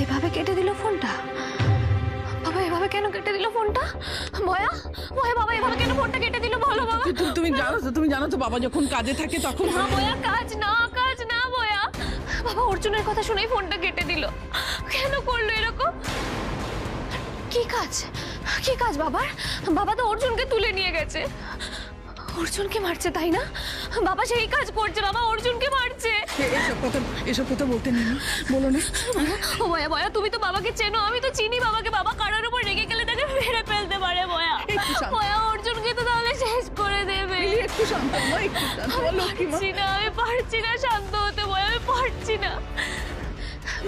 এভাবে কেটে দিল ফোনটা। বাবা এভাবে কেন কেটে দিল ফোনটা? ভয়া ভয়া বাবা এভাবে কেন ফোনটা কেটে দিল বলো বাবা। তুমি জানো তো বাবা যখন কাজে থাকে তখন না ভয়া কাজ না ভয়া। বাবা অর্জুনের কথা শুনেই ফোনটা কেটে দিল। কেন করলো এরকম? কি কাজ বাবার? বাবা তো অর্জুনকে তুলে নিয়ে গেছে। অর্জুনকে মারছে তাই না? বাবা সেই কাজ করছে, বাবা অর্জুনকে মারছে। এসব কথা বলতে নেই, বলো না। ও ভয়া তুমি তো বাবাকে চেনো, আমি তো চিনি বাবাকে। বাবা কারোর উপর রেগে গেলে তাকে মেরে ফেলতে পারে ভয়া। ভয়া অর্জুনকে তো তাহলে শেষ করে দেবে। একটু শান্ত হও, একটু শান্ত হও লক্ষ্মীমা। আমি পারছি না শান্ত হতে ভয়া, আমি পারছি না।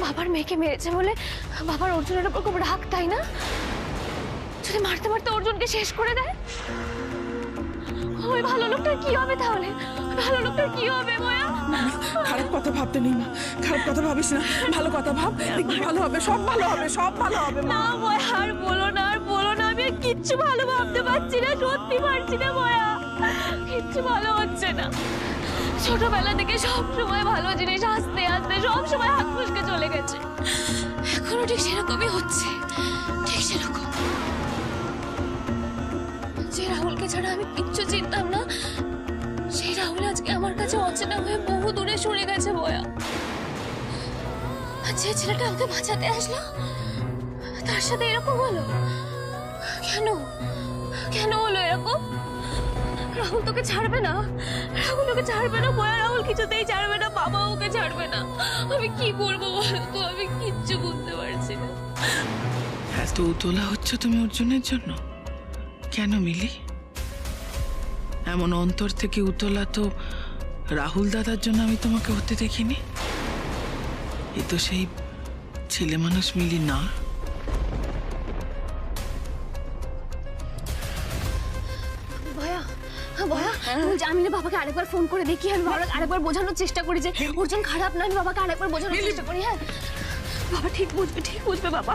বাবার মেয়েকে মেরেছে বলে বাবার অর্জুনের উপর খুব রাগ তাই না? যদি মারতে মারতে অর্জুনকে শেষ করে দেয়, ওই ভালো লোকটার কি হবে তাহলে? ভালো লোকটার কি হবে ভয়া? খারাপ কথা ভাবতে নেই মা, খারাপ কথা ভাবিস না, ভালো কথা ভাব, দেখবি ভালো হবে, সব ভালো হবে, সব ভালো হবে মা। না ভয়া আর বলো না, আমি আর কিচ্ছু ভালো ভাবতে পারছি না, সত্যি পারছি না ভয়া। কিচ্ছু ভালো হচ্ছে না। ছোটবেলা থেকে সব সময় ভালো জিনিস আস্তে আস্তে সব সময় হাত ফুসকে চলে গেছে। এখনো ঠিক সেরকমই হচ্ছে, ঠিক সেরকম। যে রাহুলকে ছাড়া আমি কিচ্ছু চিনতাম না, সেই রাহুল আজকে আমার কাছে অচেনা হয়ে বহু দূরে সরে গেছে ভয়া। আর যে ছেলেটা আমাকে বাঁচাতে আসলো তার সাথে এরকম হলো কেন হলো এরকম? রাহুল তোকে ছাড়বে না, ভয়া। রাহুল কিছুতেই ছাড়বে না, বাবা ওকে ছাড়বে না। আমি কি করবো বলো তো? আমি কিচ্ছু বুঝতে পারছি না। এত উতলা হচ্ছ তুমি অর্জুনের জন্য কেন মিলি? এমন অন্তর থেকে উতলা তো রাহুল দাদার জন্য আমি তোমাকে হতে দেখিনি। এ তো সেই ছেলে মানুষ মিলি না। বলছি আমি বাবাকে আরেকবার ফোন করে দেখি, আমি বাবাকে আরেকবার বোঝানোর চেষ্টা করি যে অর্জুন খারাপ না। আমি বাবাকে আরেকবার বোঝানোর চেষ্টা করি। হ্যাঁ বাবা ঠিক বুঝবে বাবা।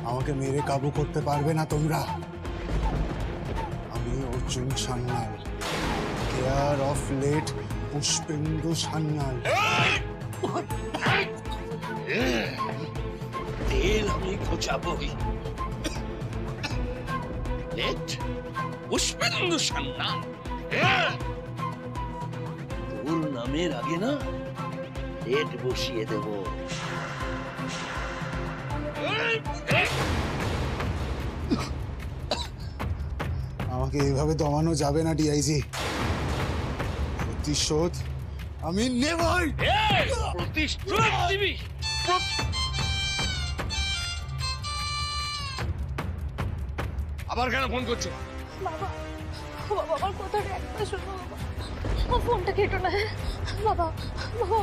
আমাকে মেরে কাবু করতে পারবে না তোমরা। আমি Arjun Sanyal, care of late Pushpendu Sanyal. তেল আমি খোঁচাবই। লেট পুষ্পেন্দু সান্যাল, তোর নামের আগে না লেট বসিয়ে দেব। আমাকে এইভাবে দমানো যাবে না ডিআইজি। প্রতিশোধ আমি নেবই। প্রতিশোধ দিবি? আবার কেন ফোন করছো? বাবা আমার কথাটা একবার শোনো বাবা। আমার ফোনটা কেটো না। হ্যাঁ বাবা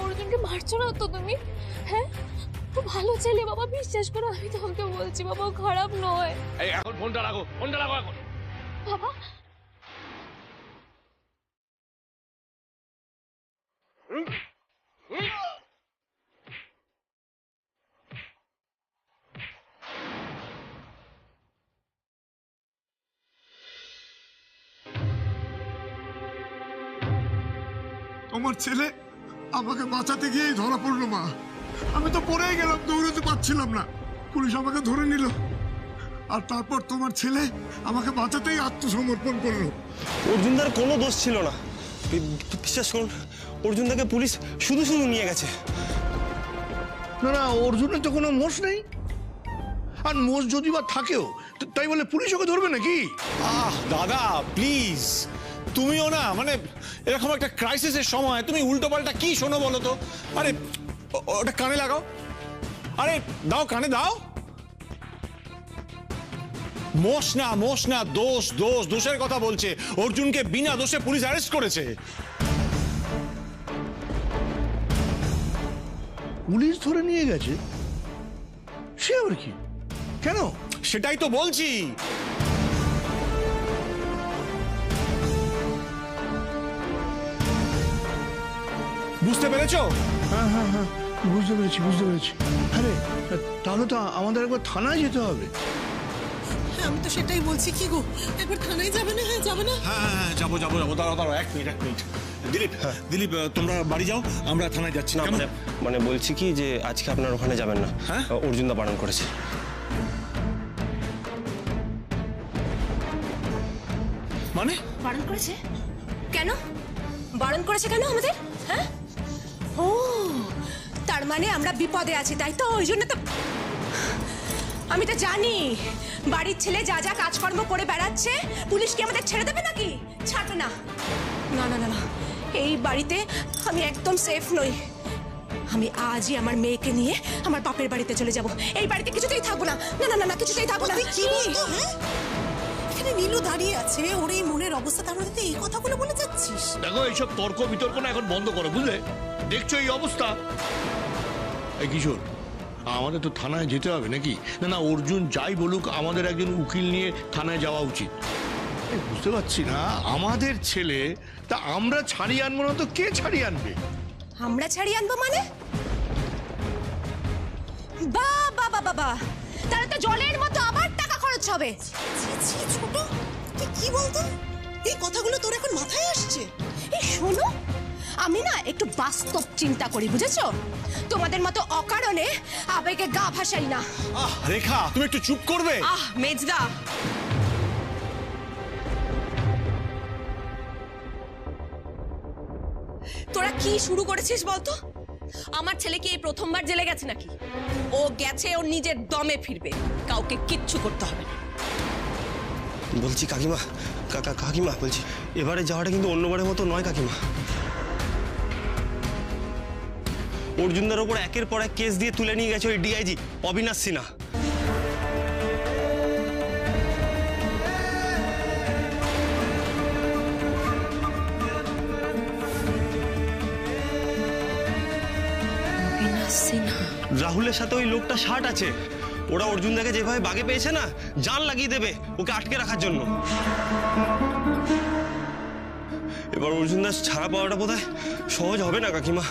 অর্জুনকে মারছো না তো তুমি? হ্যাঁ ও ভালো ছেলে বাবা, বিশ্বাস করো। আমি তোমাকে বলছি বাবা ও খারাপ নয়। এই এখন ফোনটা রাখো এখন। বাবা আমার ছেলে আমাকে বাঁচাতে গিয়েই ধরা পড়লো মা। আমি তো পড়েই গেলাম, দৌড়তে পারছিলাম না। পুলিশ আমাকে ধরে নিল, আর তারপর তোমার ছেলে আমাকে বাঁচাতেই আত্মসমর্পণ করলো। অর্জুনদার কোনো দোষ ছিল না, বিশ্বাস করুন। অর্জুনদাকে পুলিশ শুধু নিয়ে গেছে। না অর্জুনের তো কোনো মোষ নেই, আর মোষ যদি বা থাকেও তাই বলে পুলিশ ওকে ধরবে নাকি? দাদা প্লিজ, তুমিও না মানে এরকম একটা ক্রাইসিসের সময় তুমি উল্টোপাল্টা কি শোনো বলো তো? আরে ওটা কানে লাগাও, আরে দাও, কানে দাও। মোষ না, দোষের কথা বলছে। অর্জুনকে বিনা দোষে পুলিশ অ্যারেস্ট করেছে। পুলিশ ধরে নিয়ে গেছে? সে আবার কি? কেন? সেটাই তো বলছি। বুঝতে পেরেছো? হ্যাঁ বুঝতে পেরেছি। আরে তাহলে তো আমাদের একবার থানায় যেতে হবে। হ্যাঁ আমি তো সেটাই বলছি, কি গো একবার থানায় যাবে না? হ্যাঁ যাবে না? হ্যাঁ যাবো দাঁড়াও এক মিনিট দিলীপ দিলীপ তোমরা বাড়ি যাও, আমরা থানায় যাচ্ছি। না কেমন? মানে বলছি কি যে আজকে আপনার ওখানে যাবেন না। হ্যাঁ? অর্জুনদা বারণ করেছে। মানে বারণ করেছে কেন? বারণ করেছে কেন আমাদের? হ্যাঁ, ও তার মানে আমরা বিপদে আছি, তাই তো? ওই জন্য তো আমি তো জানি বাড়ির ছেলে যা যা কাজকর্ম করে বেড়াচ্ছে, পুলিশ কি আমাদের ছেড়ে দেবে নাকি? ছাড়বে না। না না না না, এই বাড়িতে আমি একদম সেফ নই। আমি আজই আমার মেয়েকে নিয়ে আমার বাপের বাড়িতে চলে যাব। এই বাড়িতে কিছুতেই থাকবো না। না না না না, কিছুতেই থাকবো না। তুই কি বলতো? হ্যাঁ এখানে নীলু দাঁড়িয়ে আছে, ওর এই মনের অবস্থা, তার মধ্যে এই কথাগুলো বলে যাচ্ছিস? দেখো এইসব তর্ক বিতর্ক না এখন বন্ধ করো, বুঝলে? দেখছো এই অবস্থা। এই কিশোর, আমাদের তো থানায় যেতে হবে নাকি? না না, অর্জুন যাই বলুক আমাদের একজন উকিল নিয়ে থানায় যাওয়া উচিত। এই বুঝতে পারছি না, আমাদের ছেলে তা আমরা ছাড়িয়ে আনবো না তো কে ছাড়িয়ে আনবে? আমরা ছাড়িয়ে আনবো মানে? বাবা বাবা, তাহলে তো জলের মতো আবার টাকা খরচ হবে। ছি ছি ছোট, তুই কি বলতো? এই কথাগুলো তোর এখন মাথায় আসছে? এই শোনো, আমি না একটু বাস্তব চিন্তা করি, বুঝেছো? তোমাদের মতো অকারণে আবেগে গা ভাসাই না। রেখা তুমি একটু চুপ করবে? মেজদা, তোরা কি শুরু করেছিস বলতো? আমার ছেলে কি এই প্রথমবার জেলে গেছে নাকি? ও গেছে ওর নিজের দমে ফিরবে, কাউকে কিচ্ছু করতে হবে না। বলছি কাকিমা, কাকিমা বলছি এবারে যাওয়াটা কিন্তু অন্যবারের মতো নয় কাকিমা। অর্জুনদার ওপর একের পর এক কেস দিয়ে তুলে নিয়ে গেছে ওই ডিআইজি অবিনাশ সিনহা। রাহুলের সাথে ওই লোকটা ষাট আছে। ওরা অর্জুনদাকে যেভাবে বাগে পেয়েছে না, জান লাগিয়ে দেবে ওকে আটকে রাখার জন্য। এবার অর্জুনদাস ছাড়া পাওয়াটা বোধহয় সহজ হবে না কাকিমা।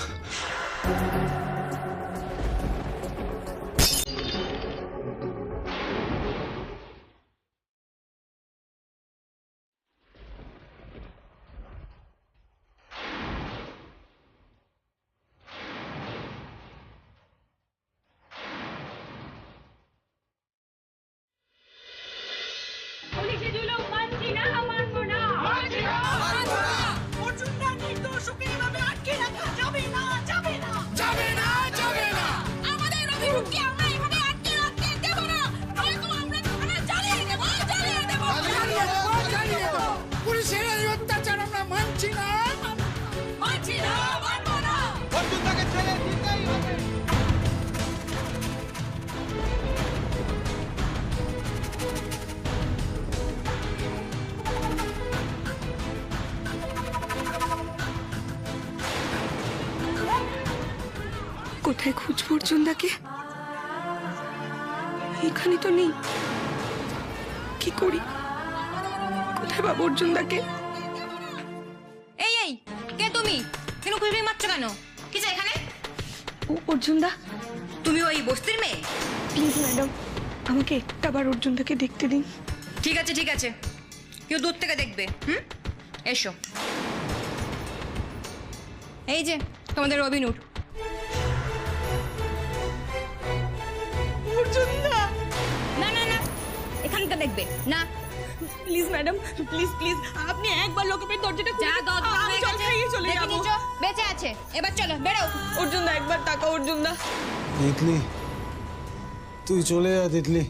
কোথায় খুঁজবো অর্জুনদাকে? এখানে তো নেই। কি করি? কোথায় পাবো অর্জুনদাকে? এই এই, কে তুমি? কেন খুঁজবি মারছো কেন? কি চাই এখানে? অর্জুনদা, তুমি ওই বস্তির মেয়ে? প্লিজ ম্যাডাম, আমাকে একটাবার অর্জুনদাকে দেখতে দিন। ঠিক আছে ঠিক আছে, কেউ দূর থেকে দেখবে। এসো। এই যে তোমাদের রবিনুর। না না না, এখানটা দেখবে না। প্লিজ ম্যাডাম, প্লিজ প্লিজ, আপনি একবার লোকের দরজাটা যা আমি জল খাইয়ে চলে যাবো। বেঁচে আছে, এবার চলো বেরো। অর্জুনদা একবার তাকাও। অর্জুনদা, তিতলি, তুই চলে যা। তিতলি,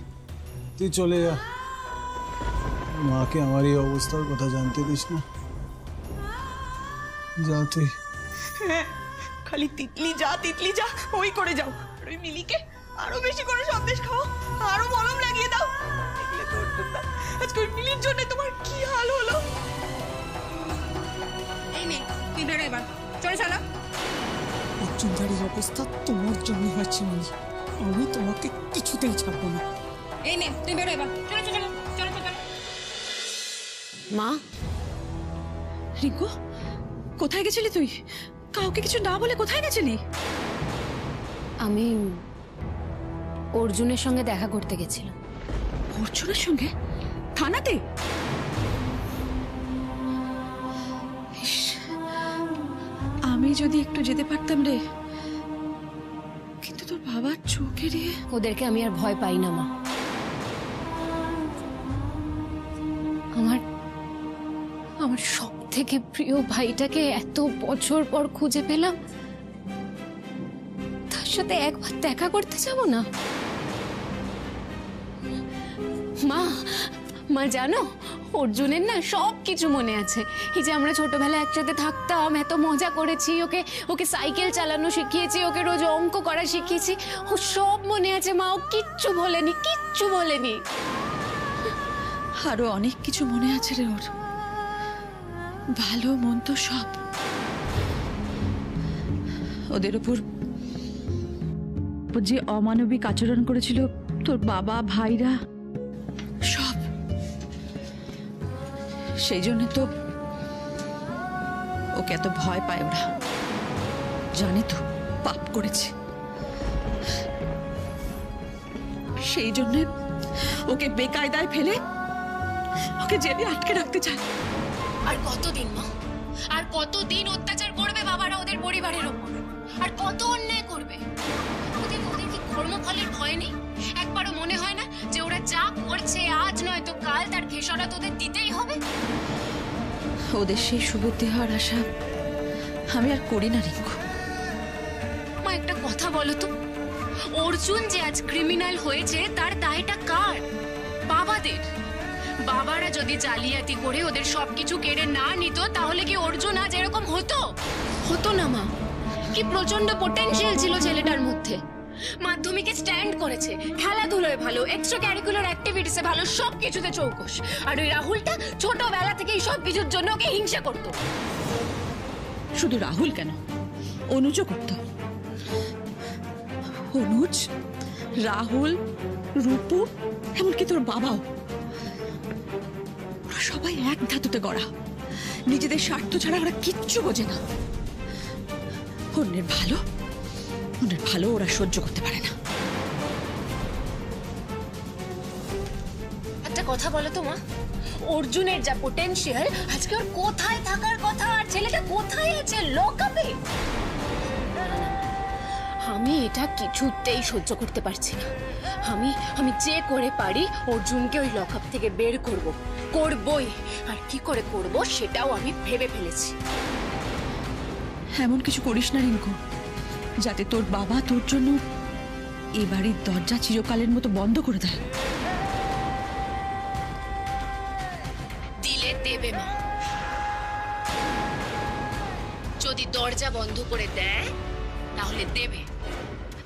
তুই চলে যা। মাকে আমার এই অবস্থার কথা জানতে দিস না। যা তুই। হ্যাঁ, খালি তিতলি যা, তিতলি যা, ওই করে যাও। আর ওই মিলিকে আরো বেশি করে সন্দেশ খাও, আরো মলম লাগিয়ে দাও। দেখলে তো অর্জুনদা, আজকে ওই মিলির জন্য তোমার কি হাল হলো। এই মেয়ে, তুই বেরো এবার, চলো চলো। অর্জুনদার এই অবস্থা তোমার জন্য হচ্ছে মিলি, আমি তোমাকে কিছুতেই ছাড়বো না। এই মেয়ে, তুই বেরো এবার, চলো চলো চলো চলো। মা, রিঙ্কু, কোথায় গেছিলি তুই? কাউকে কিছু না বলে কোথায় গেছিলি? আমি অর্জুনের সঙ্গে দেখা করতে গেছিলাম। অর্জুনের সঙ্গে থানাতে? ইস, আমি যদি একটু যেতে পারতাম রে, কিন্তু তোর বাবার চোখে রে। ওদেরকে আমি আর ভয় পাই না মা। আমার সব থেকে প্রিয় ভাইটাকে এত বছর পর খুঁজে পেলাম, তার সাথে একবার দেখা করতে যাব না? মা জানো, অর্জুনের না সব কিছু মনে আছে। এই যে আমরা ছোটবেলায় একসাথে থাকতাম, এত মজা করেছি, ওকে সাইকেল চালানো শিখিয়েছি, ওকে রোজ অঙ্ক করা শিখিয়েছি, ও সব মনে আছে মা। ও কিচ্ছু বলেনি। আরো অনেক কিছু মনে আছে রে ওর, ভালো মন্দ সব। ওদের উপর যে অমানবিক আচরণ করেছিল তোর বাবা ভাইরা, সব। সেই জন্য তো ওকে এত ভয় পায় ওরা। জানে তো পাপ করেছে, সেই জন্য ওকে বেকায়দায় ফেলে ওকে জেলে আটকে রাখতে চায়। আর কতদিন মা, আর কতদিন অত্যাচার করবে বাবারা ওদের পরিবারের ওপর? আর কত অন্যায় করবে? ওদের কি কর্মফলের ভয় নেই? একবারও মনে হয় না যে ওরা যা করছে আজ নয় তো কাল তার খেসারত ওদের দিতেই হবে? ওদের সেই সুবুদ্ধি হওয়ার আশা আমি আর করি না রিঙ্কু। মা একটা কথা বলো তো, অর্জুন যে আজ ক্রিমিনাল হয়েছে তার দায়টা কার? বাবাদের। বাবারা যদি জালিয়াতি করে ওদের সবকিছু কেড়ে না নিত, তাহলে কি অর্জুন আজ এরকম হতো না মা। কি প্রচন্ড পটেনশিয়াল ছিল ছেলেটার মধ্যে। মাধ্যমিকে স্ট্যান্ড করেছে, খেলাধুলোয় ভালো, এক্সট্রা ক্যারিকুলার অ্যাক্টিভিটিসে ভালো, সবকিছুতে চৌকস। আর ওই রাহুলটা ছোটবেলা থেকে এই সব কিছুর জন্য ওকে হিংসা করত। শুধু রাহুল কেন, অনুজও করত। অনুজ, রাহুল, রূপু, এমনকি তোর বাবাও, ওরা সবাই এক ধাতুতে গড়া। নিজেদের স্বার্থ ছাড়া ওরা কিচ্ছু বোঝে না। অন্যের ভালো ওরা সহ্য করতে পারে না। একটা কথা বলো তো মা, অর্জুনের যা পটেনশিয়াল, আজকে ওর কোথায় থাকার কথা? আর ছেলেটা কোথায় আছে? লকআপে। আমি এটা কিছুতেই সহ্য করতে পারছি না। আমি যে করে পারি অর্জুনকে ওই লকআপ থেকে বের করবই। আর কি করে করব সেটাও আমি ভেবে ফেলেছি। এমন কিছু করিস না রিঙ্কু, যাতে তোর বাবা তোর জন্য এই বাড়ির দরজা চিরকালের মতো বন্ধ করে দেয়। দিলে দেবে মা। যদি দরজা বন্ধ করে দেয় তাহলে দেবে।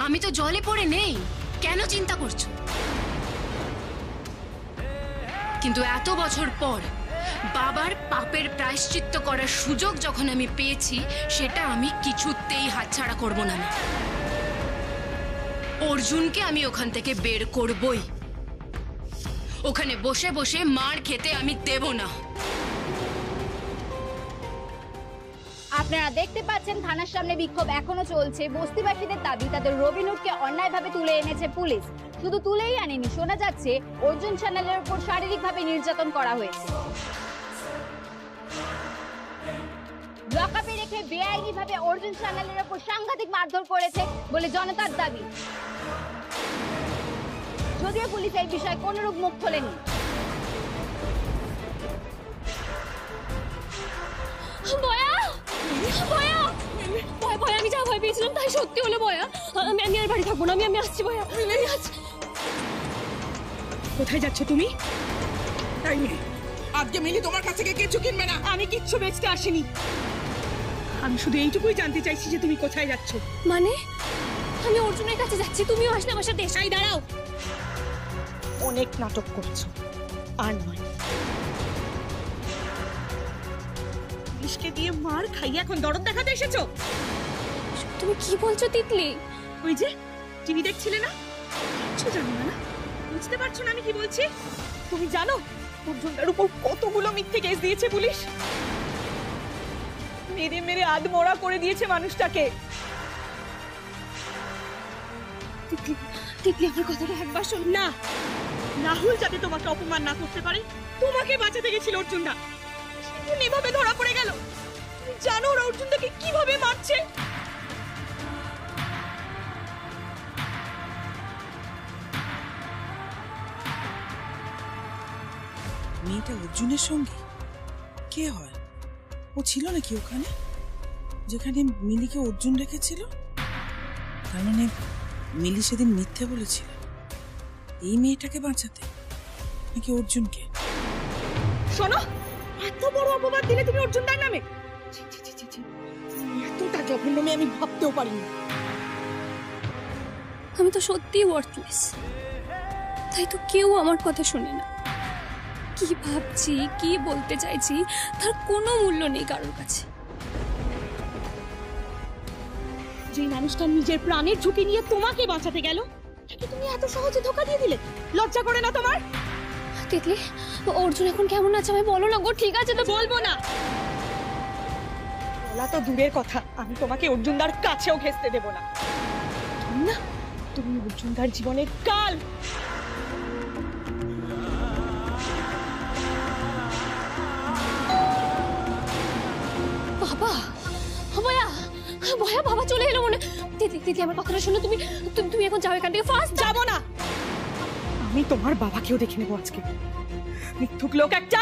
আমি তো জলে পড়ে নেই, কেন চিন্তা করছো? কিন্তু এত বছর পর বাবার পাপের প্রায়শ্চিত্ত করার সুযোগ যখন আমি পেয়েছি, সেটা আমি কিছুতেই হাতছাড়া করব না। অর্জুনকে আমি ওখান থেকে বের করবই। ওখানে বসে বসে মার খেতে আমি দেব না। আপনারা দেখতে পাচ্ছেন থানার সামনে বিক্ষোভ এখনো চলছে। বস্তিবাসীদের দাবি, তাদের রবিনুরকে অন্যায়ভাবে তুলে এনেছে পুলিশ। শুধু তুলেই আনেনি, শোনা যাচ্ছে অর্জুন চ্যানেলের উপর শারীরিকভাবে নির্যাতন করা হয়েছে। লকআপে রেখে বেআইনিভাবে অর্জুন চ্যানেলের উপর সাংঘাতিক মারধর করেছে বলে জনতার দাবি। যদিও পুলিশ এই বিষয়ে কোনরূপ মুখ খোলেনি। ভয়া আমি যা ভয় পেয়েছিলাম তাই সত্যি হলো। ভয়া, আমি আর বাড়ি থাকবো না। আমি আসছি ভয়া। কোথায় যাচ্ছ তুমি? আজকে মিলি তোমার কাছ থেকে কিছু কিনবে না। আমি কিচ্ছু বেচতে আসিনি। আমি শুধু এইটুকুই জানতে চাইছি যে তুমি কোথায় যাচ্ছ। মানে আমি অর্জুনের কাছে যাচ্ছি, তুমিও আসলে আমার সাথে। এসাই দাঁড়াও, অনেক নাটক করছো। আর নয়, পুলিশকে দিয়ে মার খাইয়ে এখন দরদ দেখাতে এসেছো? তুমি কি বলছো তিতলি? ওই যে টিভি দেখছিলে না? কিছু জানো না? বুঝতে পারছো না আমি কি বলছি? তুমি জানো অর্জুনটার উপর কতগুলো মিথ্যে কেস দিয়েছে পুলিশ? মেরে মেরে আধমরা করে দিয়েছে মানুষটাকে। তিতলি আমার কথাটা একবার শোন না। রাহুল যাতে তোমাকে অপমান না করতে পারে তোমাকে বাঁচাতে গেছিল অর্জুনদা, সেদিন এভাবে ধরা পড়ে গেল। তুমি জানো ওরা অর্জুনদাকে কিভাবে মারছে? মেয়েটা অর্জুনের সঙ্গে কে হয়? ও ছিল নাকি ওখানে যেখানে মিলিকে অর্জুন রেখেছিল? তার মানে মিলি সেদিন মিথ্যে বলেছিল এই মেয়েটাকে বাঁচাতে, নাকি অর্জুনকে? শোনো, এত বড় অপবাদ দিলে তুমি অর্জুনদার নামে? ছি, ছি, ছি, ছি, ছি। এতটা জঘন্য মেয়ে আমি ভাবতেও পারিনি। আমি তো সত্যিই ওয়ার্থলেস, তাই তো কেউ আমার কথা শোনে না। কি ভাবছি, কি বলতে চাইছি তার কোনো মূল্য নেই কারোর কাছে। যে মানুষটা নিজের প্রাণের ঝুঁকি নিয়ে তোমাকে বাঁচাতে গেল, তাকে তুমি এত সহজে ধোকা দিয়ে দিলে? লজ্জা করে না তোমার? তিতলি, অর্জুন এখন কেমন আছে আমি বলো না গো। ঠিক আছে তো বলবো না, বলা তো দূরের কথা, আমি তোমাকে অর্জুনদার কাছেও ঘেঁচতে দেব না। না, তুমি অর্জুনদার জীবনের কাল। বাবা, ভয়া ভয়া, বাবা চলে এলো মনে। দিদি দিদি আমার কথাটা শোনো, তুমি তুমি এখন যাও এখান থেকে, ফার্স্ট। যাবো না, আমি তোমার বাবাকেও দেখে নেবো আজকে। মিথ্যুক লোক একটা।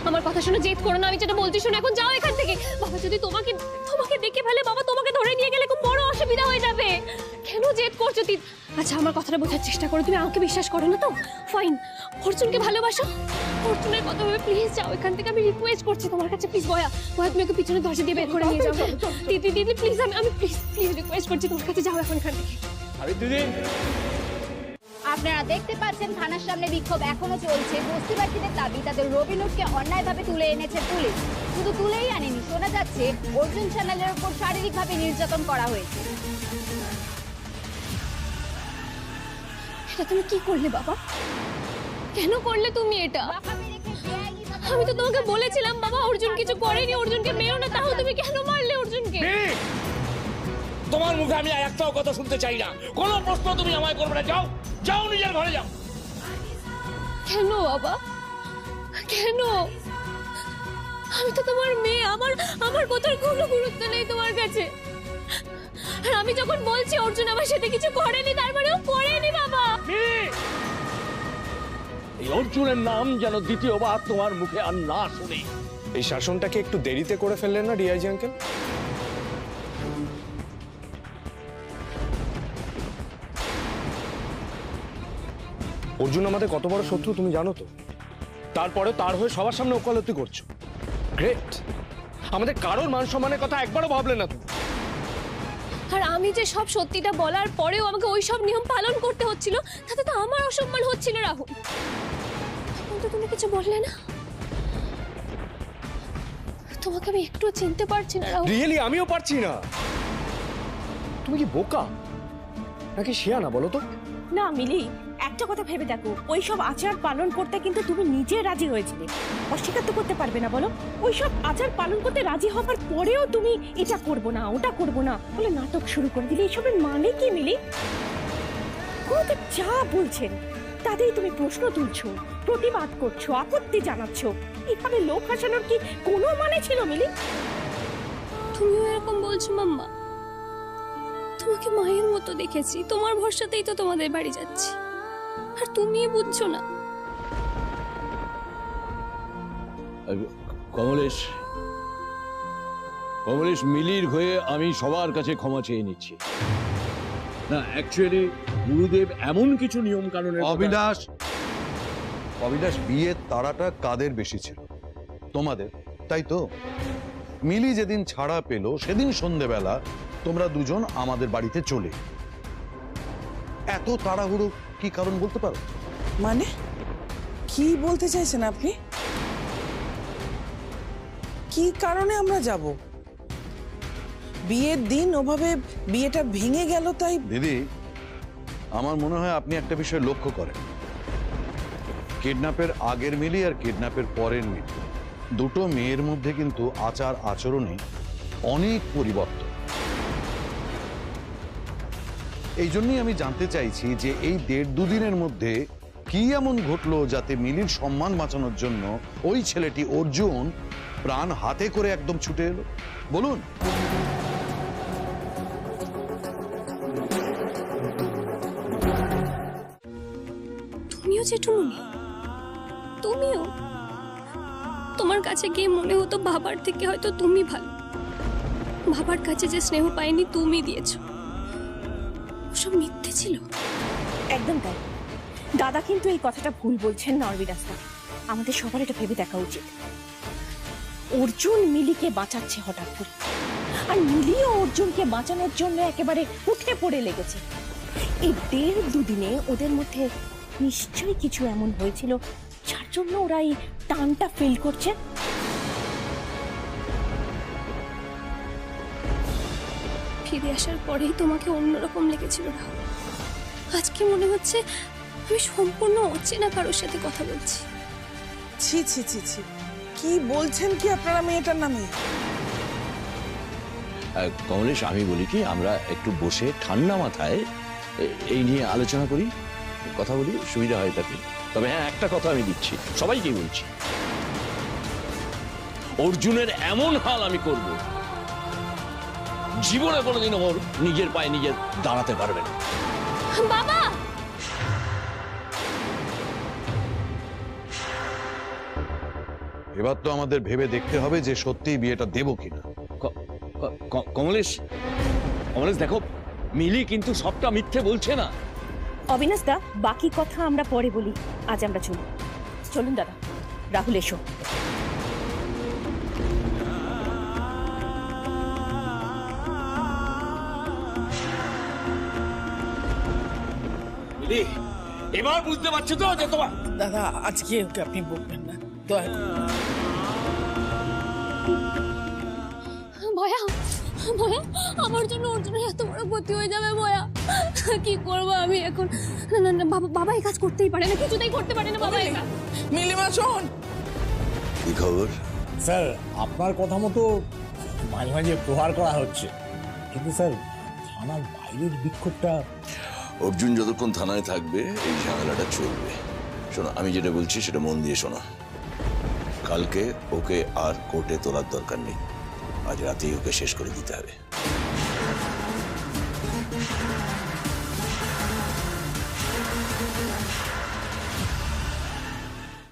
আমার কথা শোনো, জেদ করো না, আমি যেটা বলছি শোনো, এখন যাও এখান থেকে। বাবা যদি তোমাকে তোমাকে দেখে ফেলে, বাবা তোমাকে ধরে নিয়ে গেলে খুব বড় অসুবিধা হয়ে যাবে। কেন জেদ করছো তুই? আচ্ছা আমার কথাটা বোঝার চেষ্টা করো, তুমি আমাকে বিশ্বাস করো না তো? ফাইন, অর্জুনকে ভালোবাসো, অর্জুনের কথা ভেবে প্লিজ যাও এখান থেকে, আমি রিকোয়েস্ট করছি তোমার কাছে, প্লিজ। ভয়া ভয়া, তুমি ওকে পিছনে দরজা দিয়ে বের করে নিয়ে যাও। দিদি দিদি প্লিজ, আমি প্লিজ প্লিজ রিকোয়েস্ট করছি তোমার কাছে, যাও এখন এখান থেকে। আপনারা দেখতে পাচ্ছেন থানার সামনে বিক্ষোভ এখনো চলছে। বস্তিবাসীদের দাবি তাদের রবিনুরকে অন্যায়ভাবে তুলে এনেছে পুলিশ। শুধু তুলেই আনেনি, শোনা যাচ্ছে অর্জুন চ্যানেলের উপর শারীরিকভাবে নির্যাতন করা হয়েছে। এটা তুমি কি করলে বাবা? কেন করলে তুমি এটা? আমি তো তোমাকে বলেছিলাম বাবা অর্জুন কিছু করেনি, অর্জুনকে মেরো না, তাও তুমি কেন মারলে অর্জুনকে? তোমার মুখে আমি একটাও কথা শুনতে চাই না, কোনো প্রশ্ন তুমি আমায় করবে না। যাও যাও, নিজের ঘরে যাও। কেন বাবা, কেন? আমি তো তোমার মেয়ে, আমার কথার কোনো গুরুত্ব নেই তোমার কাছে। আর আমি যখন বলছি অর্জুন আমার সাথে কিছু করেনি, তার মানে ও করেনি বাবা। এই অর্জুনের নাম যেন দ্বিতীয়বার তোমার মুখে আর না শুনি। এই শাসনটাকে একটু দেরিতে করে ফেললেন না ডিআইজি আঙ্কেল? অর্জুন আমাদের কত বড় শত্রু তুমি জানো তো? তারপরে তার হয়ে সবার সামনে ওকালতি করছো। গ্রেট। আমাদের কারোর মান সম্মানের কথা একবারও ভাবলে না তুমি। আর আমি যে সব সত্যিটা বলার পরেও আমাকে ওই সব নিয়ম পালন করতে হচ্ছিল, তাতে তো আমার অসম্মান হচ্ছিল রাহুল। কিন্তু তুমি কিছু বললে না। তোমাকে আমি একটু চিনতে পারছি না রাহুল। রিয়েলি আমিও পারছি না। তুমি কি বোকা নাকি শিয়ানা বলো তো? না মিলি, একটা কথা ভেবে দেখো, ওইসব আচার পালন করতে কিন্তু তুমি নিজে রাজি হয়েছিলে, অস্বীকার তো করতে পারবে না বলো? ওইসব আচার পালন করতে রাজি হবার পরেও তুমি এটা করবো না ওটা করবো না বলে নাটক শুরু করে দিলে। এসবের মানে কি মিলি? তো যা বলছেন তাতেই তুমি প্রশ্ন তুলছো, প্রতিবাদ করছো, আপত্তি জানাচ্ছো। এভাবে লোক হাসানোর কি কোনো মানে ছিল মিলি? তুমিও এরকম বলছো মাম্মা? তোমাকে মায়ের মতো দেখেছি, তোমার ভরসাতেই তো তোমাদের বাড়ি যাচ্ছি, আর তুমি বুঝছো না। কমলেশ, কমলেশ, মিলির হয়ে আমি সবার কাছে ক্ষমা চেয়ে নিচ্ছি। না, অ্যাকচুয়ালি গুরুদেব এমন কিছু নিয়ম কানুনের অবিনাশ, অবিনাশ, বিয়ের তাড়াটা কাদের বেশি ছিল? তোমাদের, তাই তো? মিলি যেদিন ছাড়া পেল সেদিন সন্ধেবেলা তোমরা দুজন আমাদের বাড়িতে চলে। এত তাড়াহুড়ো কি কারণ বলতে পারো? মানে কি বলতে চাইছেন আপনি? কি কারণে আমরা যাব? বিয়ের দিন ওভাবে বিয়েটা ভেঙে গেল তাই? দিদি, আমার মনে হয় আপনি একটা বিষয় লক্ষ্য করেন। কিডন্যাপের আগের মিলি আর কিডন্যাপের পরের মিলি, দুটো মেয়ের মধ্যে কিন্তু আচার আচরণে অনেক পরিবর্তন। এই জন্যই আমি জানতে চাইছি যে এই 1.5-2 দিনের মধ্যে কি এমন ঘটলো যাতে মিলির সম্মান বাঁচানোর জন্য ওই ছেলেটি অর্জুন প্রাণ হাতে করে একদম ছুটে এলো বলুন? তুমিও জেঠুমনি, তুমিও? তোমার কাছে গিয়ে মনে হতো বাবার থেকে হয়তো তুমি ভালো, বাবার কাছে যে স্নেহ পাইনি তুমি দিয়েছো। ওসব মিথ্যে ছিল। একদম তাই। দাদা কিন্তু এই কথাটা ভুল বলছেন না অরবিনাশদা। আমাদের সবার এটা ভেবে দেখা উচিত। অর্জুন মিলিকে বাঁচাচ্ছে হঠাৎ করে, আর মিলিও অর্জুনকে বাঁচানোর জন্য একেবারে উঠে পড়ে লেগেছে। এই 1.5-2 দিনে ওদের মধ্যে নিশ্চয়ই কিছু এমন হয়েছিল যার জন্য ওরা এই টানটা ফিল করছে। ফিরে আসার পরেই তোমাকে অন্যরকম লেগেছিল রাহুল। আজকে মনে হচ্ছে আমি সম্পূর্ণ অচেনা কারোর সাথে কথা বলছি। ছি ছি ছি ছি, কি বলছেন কি আপনারা মেয়েটার নামে? কমলেশ, আমি বলি কি, আমরা একটু বসে ঠান্ডা মাথায় এই নিয়ে আলোচনা করি, কথা বলি, সুবিধা হয় তাতে। তবে হ্যাঁ, একটা কথা আমি দিচ্ছি, সবাইকে বলছি, অর্জুনের এমন হাল আমি করব, জীবনে কোনোদিন ওর নিজের পায়ে নিজে দাঁড়াতে পারবে না। বাবা! এবার তো আমাদের ভেবে দেখতে হবে যে সত্যিই বিয়েটা দেবো কিনা। কমলেশ, কমলেশ দেখো, মিলি কিন্তু সবটা মিথ্যে বলছে না। অবিনাশদা, বাকি কথা আমরা পরে বলি, আজ আমরা চলুন। চলুন দাদা। রাহুল এসো। এবার বুঝতে পারছি তো যে তোমার দাদা, আজকে ওকে আপনি বলবেন না, দয়া করে। ভয়া, ভয়া, আমার জন্য অর্জুনের এত বড় ক্ষতি হয়ে যাবে ভয়া। কি করবো আমি এখন? না না না, বাবা এই কাজ করতেই পারে না, কিছুতেই করতে পারে না বাবা এই কাজ। মিলিমা শোন। কি খবর? স্যার, আপনার কথা মতো মাঝে মাঝে প্রহার করা হচ্ছে, কিন্তু স্যার থানার বাইরের বিক্ষোভটা। অর্জুন যতক্ষণ থানায় থাকবে এই ঝামেলাটা চলবে। শোনো, আমি যেটা বলছি সেটা মন দিয়ে শোনো। কালকে ওকে আর কোর্টে তোলার দরকার নেই, আজ রাতেই ওকে শেষ করে দিতে হবে।